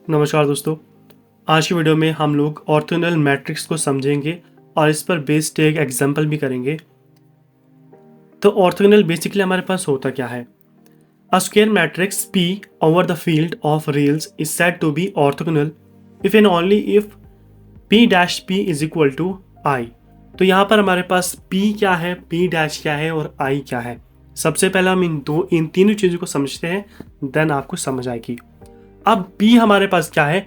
नमस्कार दोस्तों। आज की वीडियो में हम लोग ऑर्थोगोनल मैट्रिक्स को समझेंगे और इस पर बेस्ड एक एग्जांपल भी करेंगे। तो ऑर्थोगोनल बेसिकली हमारे पास होता क्या है? A square matrix P over the field of reals is said to be orthogonal if and only if P dash P is equal to I। तो यहाँ पर हमारे पास P क्या है, P डैश क्या है और I क्या है। सबसे पहले हम इन तीनों चीज़ों को समझते हैं, देन आपको समझ आएगी। अब P हमारे पास क्या है?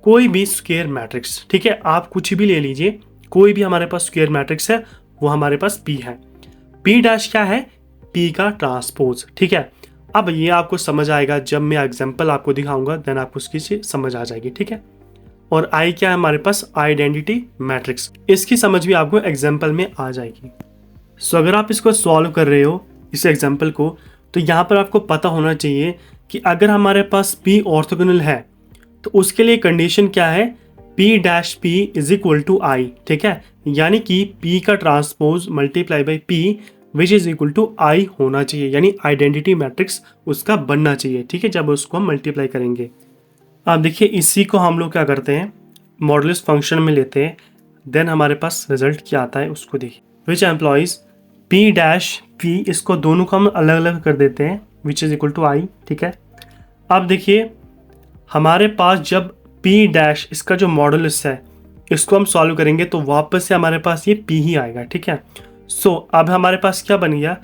कोई भी स्क्वायर मैट्रिक्स, ठीक है, आप कुछ भी ले लीजिए, कोई भी हमारे पास स्क्वायर मैट्रिक्स है वो हमारे पास P है। P डैश क्या है? P का ट्रांसपोज, ठीक है। अब ये आपको समझ आएगा जब मैं एग्जांपल आपको दिखाऊंगा, देन आपको उसकी चीज समझ आ जाएगी, ठीक है। और I क्या है हमारे पास? आइडेंटिटी मैट्रिक्स, इसकी समझ भी आपको एग्जाम्पल में आ जाएगी। सो अगर आप इसको सॉल्व कर रहे हो इस एग्जाम्पल को, तो यहाँ पर आपको पता होना चाहिए कि अगर हमारे पास P ऑर्थोगोनल है तो उसके लिए कंडीशन क्या है? P dash P is equal to I, ठीक है। यानी कि P का transpose multiply by P which is equal to I होना चाहिए, यानी आइडेंटिटी मैट्रिक्स उसका बनना चाहिए, ठीक है, जब उसको हम मल्टीप्लाई करेंगे। अब देखिए इसी को हम लोग क्या करते हैं, मॉडुलस फंक्शन में लेते हैं, देन हमारे पास रिजल्ट क्या आता है उसको देखिए। विच एम्प्लॉइज P डैश P, इसको दोनों को हम अलग अलग कर देते हैं, which is equal to I, ठीक है। अब देखिए हमारे पास जब P डैश इसका जो मॉडुलस है इसको हम सॉल्व करेंगे तो वापस से हमारे पास ये P ही आएगा, ठीक है। सो अब हमारे पास क्या बन गया?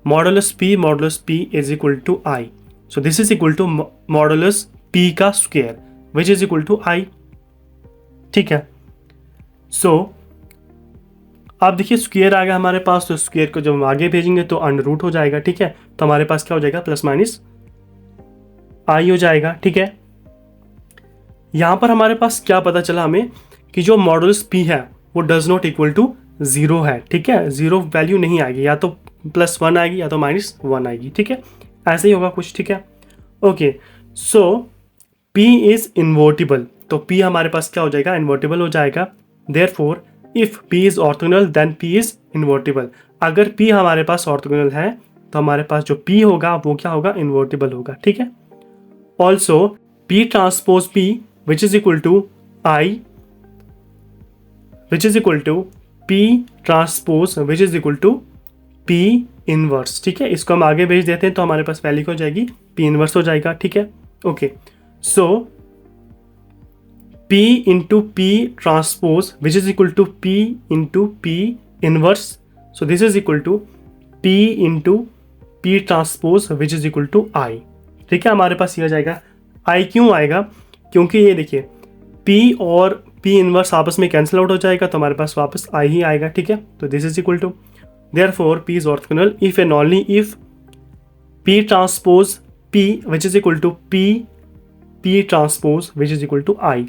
Modulus P is equal to I। So this is equal to modulus P का square which is equal to I, ठीक है। सो अब देखिए स्क्वायर आ गया हमारे पास, तो स्क्वायर को जब हम आगे भेजेंगे तो अंडर रूट हो जाएगा, ठीक है। तो हमारे पास क्या हो जाएगा? प्लस माइनस I हो जाएगा, ठीक है। यहाँ पर हमारे पास क्या पता चला हमें कि जो मॉडुलस P है वो डज नॉट इक्वल टू 0 है, ठीक है। 0 वैल्यू नहीं आएगी, या तो +1 आएगी या तो -1 आएगी, ठीक है। ऐसे ही होगा कुछ, ठीक है। Okay, so P is invertible, तो P हमारे पास क्या हो जाएगा? इन्वर्टिबल हो जाएगा। Therefore if P is orthogonal then P is invertible. अगर P हमारे पास ऑर्थोगोनल है तो हमारे पास जो P होगा वो क्या होगा? इन्वर्टिबल होगा, ठीक है। Also P transpose P which is equal to I, which is equal to P transpose which is equal to P inverse, ठीक है। इसको हम आगे भेज देते हैं तो हमारे पास वैल्यू हो जाएगी P इनवर्स हो जाएगा, ठीक है। Okay, so P into P transpose which is equal to P into P inverse, so this is equal to P into P transpose which is equal to I, ठीक है। हमारे पास ये हो जाएगा। I क्यों आएगा? क्योंकि ये देखिए P और P इनवर्स आपस में कैंसिल आउट हो जाएगा तो हमारे पास वापस I ही आएगा, ठीक है। तो this is equal to therefore P is orthogonal if and only if P transpose P which is equal to P transpose which is equal to I,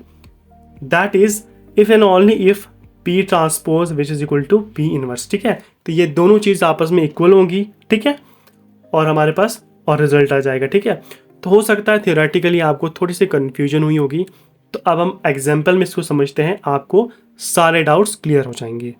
that is if and only if P transpose which is equal to P inverse, ठीक है। तो ये दोनों चीज़ आपस में equal होंगी, ठीक है, और हमारे पास और रिजल्ट आ जाएगा, ठीक है। तो हो सकता है थियोरेटिकली आपको थोड़ी सी कन्फ्यूजन हुई होगी, तो अब हम एग्जाम्पल में इसको समझते हैं, आपको सारे डाउट्स क्लियर हो जाएंगे।